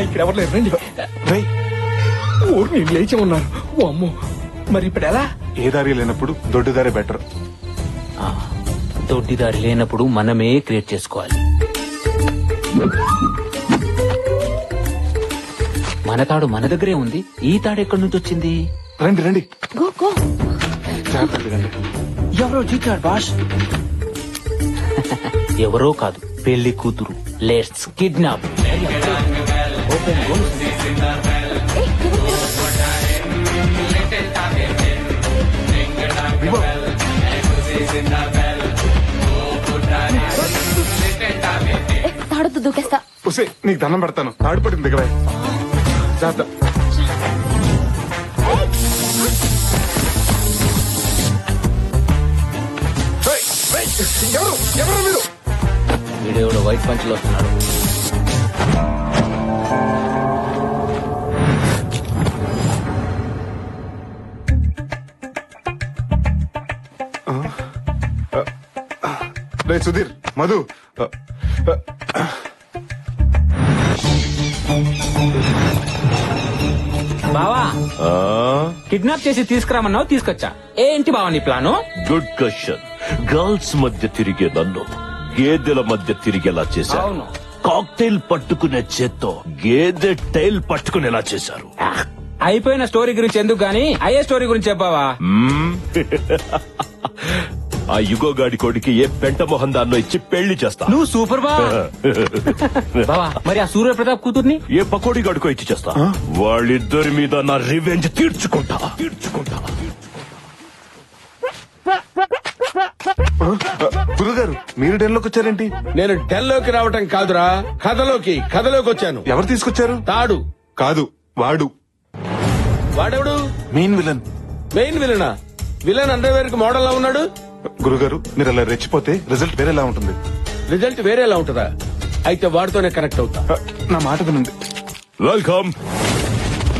ఇక్కడ ఎవరు లేరు రండి. ఊరు నేను లేచి ఉన్నారు. ఓ అమ్మో, మరి ఇప్పుడు ఎలా? ఏ దారి లేనప్పుడు దొడ్డు దారి బెటర్. దొడ్డి దారి లేనప్పుడు మనమే క్రియేట్ చేసుకోవాలి. మన తాడు మన దగ్గరే ఉంది. ఈ తాడు ఎక్కడి నుంచి వచ్చింది? రండి రండి. ఎవరో జీతాడు బాస్. ఎవరో కాదు, పెళ్లి కూతురు. Let's kidnap. తాడుతూ దూకేస్తా. నీకు దండం పెడతాను. తాడు పడింది దగ్గర. ఎవరు మీరు? వీడెవడో వైట్ పంచులు వస్తున్నాడు. సుధీర్, మధు, బావా కిడ్నాప్ చేసి తీసుకురామన్నావు, తీసుకొచ్చా. ఏంటి బావా నీ ప్లాను? Good question. గర్ల్స్ మధ్య తిరిగే నన్ను గేదెల మధ్య తిరిగేలా చేశారు. కాక్టైల్ పట్టుకునే చేత్తో గేదె టైల్ పట్టుకునేలా చేశారు. అయిపోయిన స్టోరీ గురించి ఎందుకు గానీ అయ్యే స్టోరీ గురించి చెప్పావా? ఆ యుగోగాడి కొడుకి ఏ పెంట మొహం దాన్నో ఇచ్చి పెళ్లి చేస్తా. నువ్వు సూపర్ బావా. మరి ఆ సూర్య ప్రతాప్ కూతుర్ని ఏ పకోడీ గడుకో ఇచ్చి చేస్తా. వాళ్ళిద్దరి మీద నా రివెంజ్ తీర్చుకుంటా. గురుగారు, మీరు డెల్లోకి వచ్చారేంటి? నేను డెల్లోకి రావటం కాదురా, కథలోకి వచ్చాను. ఎవరు తీసుకొచ్చారు? తాడు కాదు, వాడు. వాడెవడు? Main villain. మెయిన్ విలనా? విలన్ అండర్వేర్ కి మోడల్ లా ఉన్నాడు. గురుగారు, మీరు అలా రెచ్చిపోతే రిజల్ట్ వేరేలా ఉంటుంది. రిజల్ట్ వేరేలా ఉంటుందా? అయితే వాడితోనే కనెక్ట్ అవుతా. నా మాట వినండి.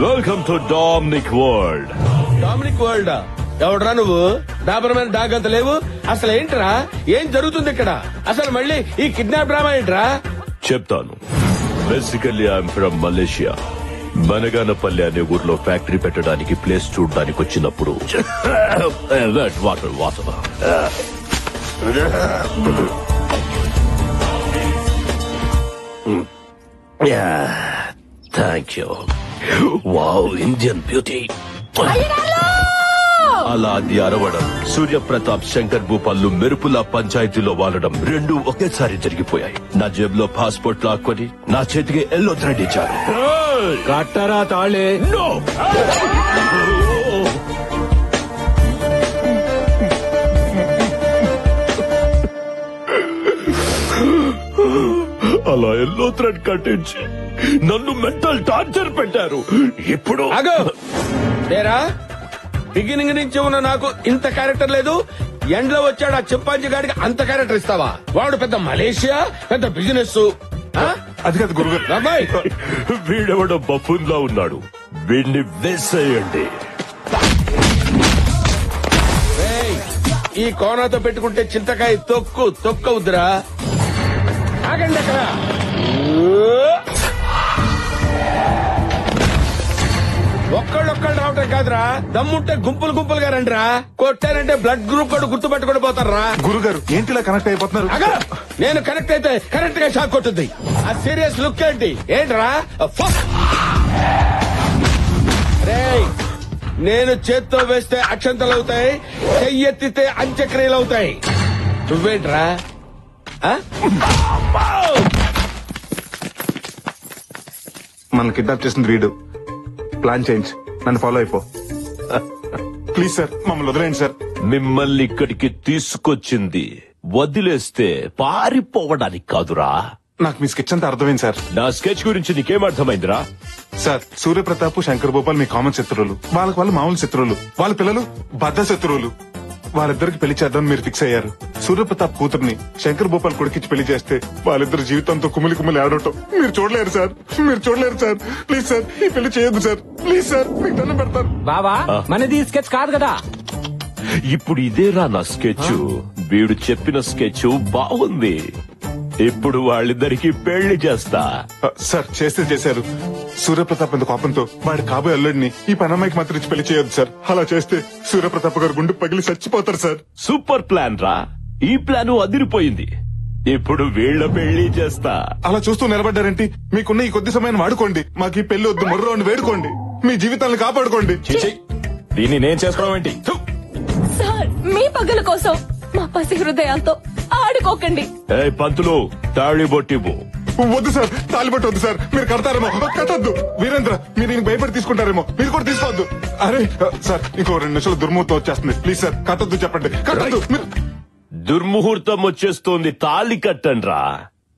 Welcome to Dominic world. Dominic world? ఎవడరా నువ్వు? డాబర్మెన్ డాగ్ అంత లేవు. అసలు ఏంట్రా, ఏం జరుగుతుంది ఇక్కడ? అసలు మళ్ళీ ఈ కిడ్నాప్ డ్రామా ఏంట్రా? చెప్తాను. Basically I'm from Malaysia. Banaganapalle అనే ఊర్లో ఫ్యాక్టరీ పెట్టడానికి ప్లేస్ చూడడానికి వచ్చినప్పుడు water thank you. Wow, Indian beauty. అలా అది అరవడం, సూర్యప్రతాప్ శంకర్ భూపాల్లు మెరుపుల పంచాయతీలో వాలడం రెండూ ఒకేసారి జరిగిపోయాయి. నా జేబులో పాస్పోర్ట్ లాక్కొని నా చేతికి ఎల్లో థ్రెడ్ ఇచ్చారు. కట్టరా తాళే? నో. అలా ఎల్లో థ్రెడ్ కట్టించి నన్ను మెంటల్ టార్చర్ పెట్టారు. ఇప్పుడు బిగినింగ్ నుంచి ఉన్న నాకు ఇంత క్యారెక్టర్ లేదు. ఎండ్ లో వచ్చాడు ఆ చింపాంజీ గాడికి అంత క్యారెక్టర్ ఇస్తావా? వాడు పెద్ద మలేషియా, పెద్ద బిజినెస్. అది కాదు గురుగారు, వీడెవడో బఫూన్ లా ఉన్నాడు. వీడిని వేసేయండి. ఈ కోనాతో పెట్టుకుంటే చింతకాయ తొక్కవుద్దురా. ఆగండి అక్కడ. ఒక్కళ్ళొక్కళ్ళు రావటం కాదురా, దమ్ముంటే గుంపులుగా రండిరా. కొట్టారంటే బ్లడ్ గ్రూప్ కూడా గుర్తుపట్టుకుని పోతారా. గురుగారు, ఏంటి ఇలా కనెక్ట్ అయిపోతున్నారు? నేను కనెక్ట్ అయితే కరెక్ట్ గా షాక్ కొట్టుద్ది. ఆ సీరియస్ లుక్ ఏంటి? ఏంట్రా? నేను చేత్తో వేస్తే అక్షంతలు అవుతాయి, చెయ్యెత్తితే అంత్యక్రియలు అవుతాయి. నువ్వేంట్రా? మన కిడ్నాప్ చేసింది వీడు. ప్లాన్ చేంజ్, నన్ను ఫాలో అయిపో. ప్లీజ్ సార్, మమ్మల్ని వదిలేండి సార్. మిమ్మల్ని ఇక్కడికి తీసుకొచ్చింది వదిలేస్తే పారిపోవడానికి కాదురా. నాకు మీ స్కెచ్ అంతా అర్థమైంది సార్. నా స్కెచ్ గురించి నీకేం అర్థమైందిరా? సార్, సూర్యప్రతాప్, శంకర్ భూపాల్ మీ కామన్ శత్రువులు. వాళ్ళకి వాళ్ళు మామూలు శత్రువులు. వాళ్ళ పిల్లలు బద్ద శత్రువులు. వాళ్ళిద్దరికి పెళ్లి చేద్దాం మీరు ఫిక్స్ అయ్యారు. సూర్యప్రతాప్ కూతుర్ని శంకర్ భూపాల్ కొడుకిచ్చి పెళ్లి చేస్తే వాళ్ళిద్దరు జీవితంతో కుమిలి ఆడటం మీరు చూడలేరు సార్. ప్లీజ్ సార్, ఈ పెళ్లి చేయొద్దు సార్. ప్లీజ్ సార్, మీకు దండం పెడతాను. బావా, మనది స్కెచ్ కాదు కదా. ఇప్పుడు ఇదేరా నా స్కెచ్. వీడు చెప్పిన స్కెచ్ బాగుంది. ఇప్పుడు వాళ్ళిద్దరికి పెళ్లి చేస్తా. సార్ చేస్తే చేశారు. సూర్యప్రతాప్ అంత కోపంతో వాడి కాబోయే అల్లుడిని ఈ పనమ్మాయికి మాత్రం ఇచ్చి పెళ్లి చేయొద్దు సార్. అలా చేస్తే సూర్యప్రతాప్ గారు గుండె పగిలి చచ్చిపోతారు సార్. సూపర్ ప్లాన్ రా. ఈ ప్లాన్ అదిరిపోయింది. ఇప్పుడు వీళ్ళ పెళ్లి చేస్తా. అలా చూస్తూ నిలబడ్డారేంటి? మీకున్న ఈ కొద్ది సమయాన్ని వాడుకోండి. మాకు ఈ పెళ్లి వద్దు, మొర్రో అని వేడుకోండి. మీ జీవితాలను కాపాడుకోండి. దీన్ని నేను చేసుకోవడం ఏంటి? సార్, మీ పగల కోసం మా పసి హృదయాలతో ఆడుకోకండి. పంతులు తాళి బొట్టివ్వు. వద్దు సార్, తాలిబట్టు వద్దు సార్. మీరు కడతారేమో. కట్టద్దు. వీరేంద్ర, మీరు ఈయనకి భయపడి తీసుకుంటారేమో. మీరు కూడా తీసుకోవద్దు. అరే సార్, ఇంకో 2 నిమిషాలు దుర్ముహూర్తం వచ్చేస్తుంది. ప్లీజ్ సార్, కట్టద్దు. చెప్పండి, కట్టద్దు. దుర్ముహూర్తం వచ్చేస్తోంది. తాళి కట్టండ్రా.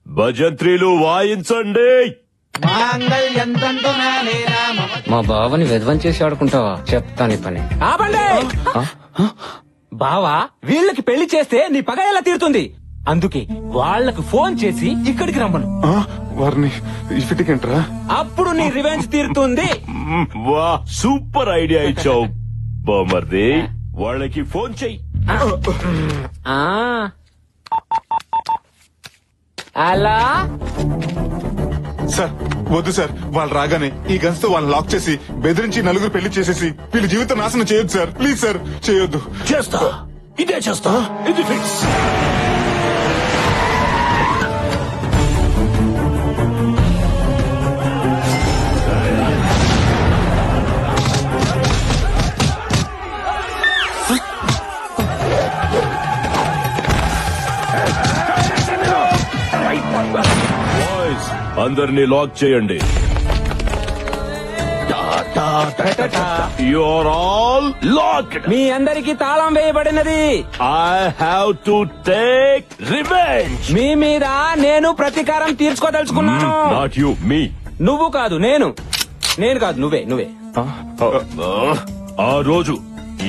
భజంత్రీలు వాయించండి. మా బావని విధ్వం చేసి ఆడుకుంటావా? చెప్తాను ఈ పని. ఆపండి. బావా, వీళ్ళకి పెళ్లి చేస్తే నీ పగ ఎలా తీరుతుంది? అందుకే వాళ్ళకి ఫోన్ చేసి ఇక్కడికి రమ్మను. వారిని ఇఫిటికేంట్రా? అప్పుడు నీ రివెంజ్ తీరుతుంది. వా, సూపర్ ఐడియా ఇచ్చావు బామర్ది. వాళ్ళకి ఫోన్ చెయ్యి. అలా సార్ వద్దు సార్. వాళ్ళు రాగానే ఈ గన్స్ తో వాళ్ళని లాక్ చేసి బెదిరించి నలుగురు పెళ్లి చేసేసి వీళ్ళ జీవితం నాశనం చేయొద్దు సార్. ప్లీజ్ సార్, చేయొద్దు. చేస్తా, ఇదే చేస్తా. ఇది ఫిక్స్. అందరినీ లాక్ చేయండి. You're all locked. మీ అందరికి తాళం వేయబడినది. I have to take revenge. మీ మీద నేను ప్రతీకారం తీర్చుకోదలుచుకున్నాను. నాట్ యు, మీ. నువ్వు కాదు, నేను. నేను కాదు, నువ్వే. ఆ రోజు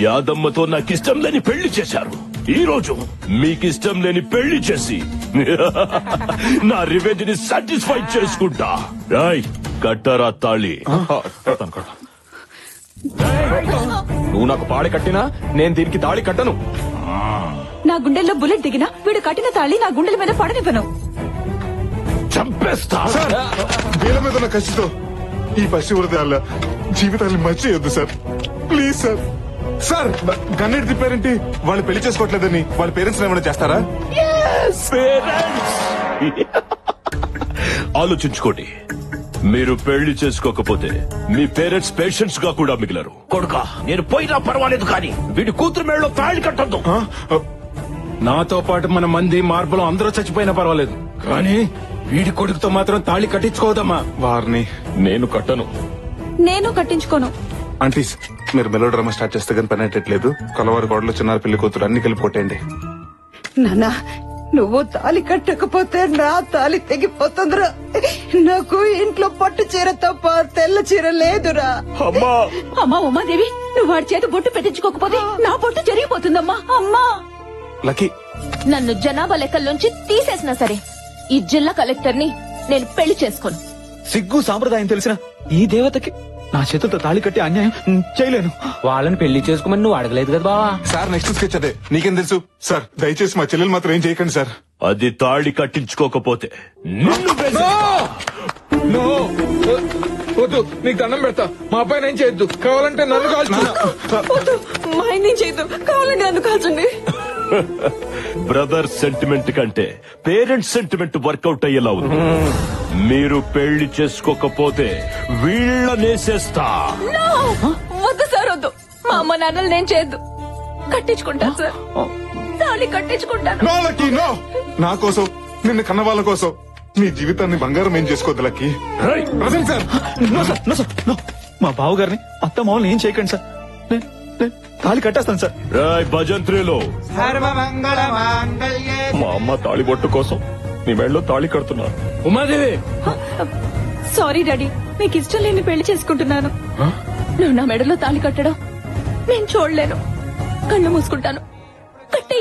యాదమ్మతో నాకిష్టం లేని పెళ్లి చేశారు. ఈ రోజు మీకిష్టం లేని పెళ్లి చేసి నా రివెంజ్ ని సాటిస్ఫై చేసుకుంటా. రాయ్, కట్టరా తాళి. నువ్వు నాకు పాడి కట్టినా నేను దీనికి తాళి కట్టను. నా గుండెల్లో బుల్లెట్ దిగినా వీడు కట్టిన తాళి నా గుండెల మీద పడనివ్వను. చంపేస్తా. వీళ్ళ మీద ఉన్న కసితో ఈ పసి హృదయాల జీవితాన్ని మర్చియొద్దు సార్. Please sir. సార్, గన్నెట్ తిప్పారేంటి? వాళ్ళు పెళ్లి చేసుకోవట్లేదని వాళ్ళ పేరెంట్స్ ఏమైనా చేస్తారా? ఆలోచించుకోండి. మీరు పెళ్లి చేసుకోకపోతే మీ పేరెంట్స్ పేషెంట్స్ గా కూడా మిగిలరు. కొడుకా, నేను పోయినా పర్వాలేదు, కానీ వీడి కూతురు మేడలో తాళి కట్టద్దు. నాతో పాటు మన మంది మార్పులు అందరూ చచ్చిపోయినా పర్వాలేదు, కానీ వీడి కొడుకుతో మాత్రం తాళి కట్టించుకోదమ్మా. వారిని నేను కట్టను. నేను కట్టించుకోను. ఆంటీస్, మీరు మెలో డ్రామా స్టార్ట్ చేస్తే కానీ పని అయ్యట్లేదు. కలవారి గోడలో చిన్నారు పెళ్లి కూతురు అన్ని కలిపి కొట్టేయండి. నాన్నా, నువ్వు తాళి కట్టకపోతే నా తాళి తెగిపోతుందిరా. నాకు ఇంట్లో పట్టు చీర తప్ప తెల్ల చీర లేదురా. అమ్మా ఉమాదేవి, నువ్వు వాడి చేత బొట్టు పెట్టించుకోకపోతే నా బొట్టు జరిగిపోతుందమ్మా. అమ్మా, లక్కీ, నన్ను జనాభా లెక్కల్లోంచి తీసేసినా సరే ఈ జిల్లా కలెక్టర్ ని నేను పెళ్లి చేసుకోను. సిగ్గు సాంప్రదాయం తెలిసిన ఈ దేవతకి నా చేతులతో తాళి కట్టి అన్యాయం చేయలేను. వాళ్ళని పెళ్లి చేసుకోమని నువ్వు అడగలేదు కదా బావా. సార్ నెక్స్ట్ స్కెచ్ అదే. నీకేం తెలుసు? సార్ దయచేసి మా చెల్లెలు మాత్రం ఏం చేయకండి సార్. అది తాళి కట్టించుకోకపోతే నిన్ను వద్దు, నీకు దండం పెడతా. మా అబ్బాయి ఏం చేయొద్దు. కావాలంటే నన్ను కాల్చు. మా ఆయన చేయదు, కావాలంటే నన్ను కాల్చండి. బ్రదర్ సెంటిమెంట్ కంటే పేరెంట్స్ సెంటిమెంట్ వర్కౌట్ అయ్యేలా ఉంది. మీరు పెళ్లి చేసుకోకపోతే వీళ్ళనేసేస్తా. వద్దు సార్, వద్దు. మా అమ్మ నాన్నలు నేను చేయొద్దు. కట్టించుకుంటాను సార్, తాళి కట్టించుకుంటాను. No lucky, no. నా కోసం, నిన్ను కన్న వాళ్ళ కోసం నీ జీవితాన్ని బంగారం ఏం చేసుకోవద్దు lucky. Present sir. No sir, no sir, no. మా బావగారిని అత్త మామూలు ఏం చేయకండి సార్. నేను తాళి కట్టేస్తాను సార్. రాయ్ భజంత్రిలో మా అమ్మ తాళి బొట్టు కోసం నీ మెడలో తాళి కడుతున్నారు. ఉమాదేవి, సారీ డాడీ, మీకు ఇష్టం లేని పెళ్లి చేసుకుంటున్నాను. నువ్వు నా మెడలో తాళి కట్టడం నేను చూడలేను. కళ్ళు మూసుకుంటాను. కట్టి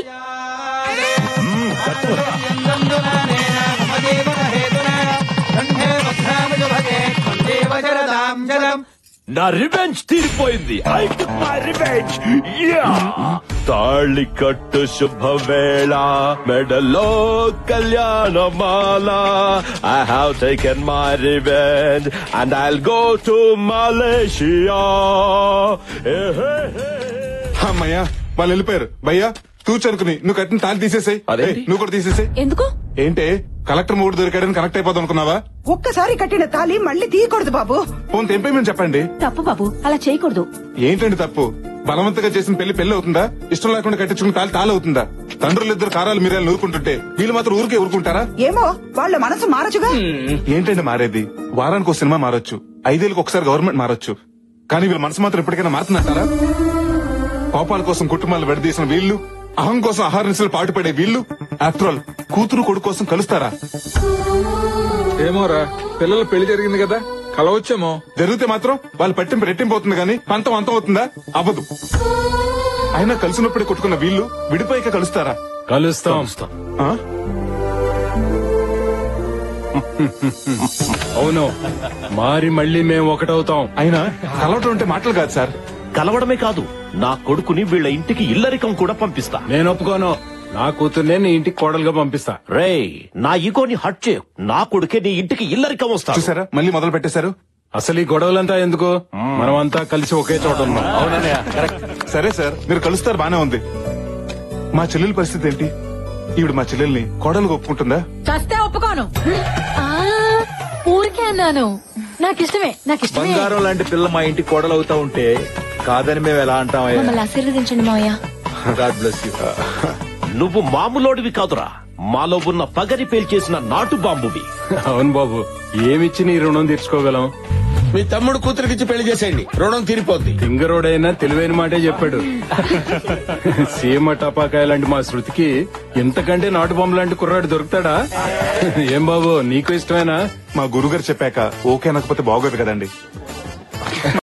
నా రివెంజ్ తీరిపోయింది. I took my revenge. తాళి కట్టు శుభవేళ, మెడలో కళ్యాణమాల. I have taken my revenge and I'll go to Malaysia. అమ్మయ్యా వాళ్ళు వెళ్ళిపోయారు. భయ్యా తూచనుకుని నువ్వు కట్టిన తాళి తీసేసాయి. అదేంటి? నువ్వు కూడా తీసేసాయి. ఎందుకు? ఏంటే కలెక్టర్ మూడు దొరికాడని కనెక్ట్ అయిపోదాం అనుకున్నావా? ఒక్కసారి కట్టిన తాళి మళ్ళీ తీయకూడదు బాబు. ఫోన్ తెంపేమని చెప్పండి. తప్పు బాబు, అలా చేయకూడదు. ఏంటండి తప్పు? బలవంతంగా చేసిన పెళ్లి అవుతుందా? ఇష్టం లేకుండా కట్టించుకున్న తాళి తాళవుతుందా? తండ్రులు ఇద్దరు కారాలు మీరాలు నూరుకుంటుంటే వీళ్ళు మాత్రం ఊరికే ఊరుకుంటారా? ఏమో వాళ్ళ మనసు మారచుగా. ఏంటండి మారేది? వారానికి ఒక సినిమా మారొచ్చు, 5 ఏళ్ళకి ఒకసారి గవర్నమెంట్ మారొచ్చు, కానీ వీళ్ళ మనసు మాత్రం ఎప్పటికైనా మారుతుందంటారా? కోపాల కోసం కుటుంబాలు విడదీసిన వీళ్ళు, అహం కోసం ఆహార నిశలు పాటుపడే వీళ్ళు, ఆఫ్టర్ ఆల్ కూతురు కొడుకు కోసం కలుస్తారా? ఏమోరా, పిల్లల పెళ్లి జరిగింది కదా, కలవచ్చేమో. జరిగితే మాత్రం వాళ్ళు పట్టింపు రెట్టింపు అవుతుంది గానీ పంతం అంతం అవుతుందా? అవ్వదు. అయినా కలిసినప్పుడే కొట్టుకున్న వీళ్ళు విడిపోయాక కలుస్తారా? కలుస్తాం. ఆ? అవును, మారి మళ్ళీ మేము ఒకటవుతాం. అయినా కలవటం అంటే మాటలు కాదు సార్. కలవడమే కాదు, నా కొడుకుని వీళ్ళ ఇంటికి ఇల్లరికం కూడా పంపిస్తా. నేను ఒప్పుకోను. నా కూతుర్నే నీ ఇంటికి కోడలుగా పంపిస్తా. రేయ్, నా ఈగోని హట్ చేయు. నా కొడుకే నీ ఇంటికి ఇల్లరికం వస్తా. చూసారా మళ్ళీ మొదలు పెట్టేశారు. అసలు ఈ గొడవలంతా ఎందుకు? మనమంతా కలిసి ఒకే చోట ఉన్నాం. సరే సార్, మీరు కలుస్తారు బానే ఉంది. మా చెల్లెల పరిస్థితి ఏంటి? ఈవిడ మా చెల్లెల్ని కోడలుగా ఒప్పుకుంటుందా? చస్తే ఒప్పుకోను. ఊరికే అన్నాను. నాకిష్టమే. బంగారం లాంటి పిల్ల మా ఇంటికి కోడలవుతా ఉంటే కాదని మేము ఎలా అంటామయ్యా? మమ్మల్ని ఆశీర్వదించండి మావయ్య. God bless you. నువ్వు మామూలోడివి కాదురా, మాలో ఉన్న పగని పేల్చేసిన నాటు బాంబువి. అవును బాబు, ఏమిచ్చి నీ రుణం తీర్చుకోగలం? మీ తమ్ముడు కూతురికిచ్చి పెళ్లి చేసేయండి, రుణం తీరిపోద్ది. సింగరోడైనా తెలివైన మాటే చెప్పాడు. సీమ టపాకాయ లాంటి మా శృతికి ఇంతకంటే నాటు బొమ్మ లాంటి కుర్రాడు దొరుకుతాడా? ఏం బాబు, నీకు ఇష్టమేనా? మా గురుగారు చెప్పాక ఓకే అనకపోతే బాగోదు కదండి.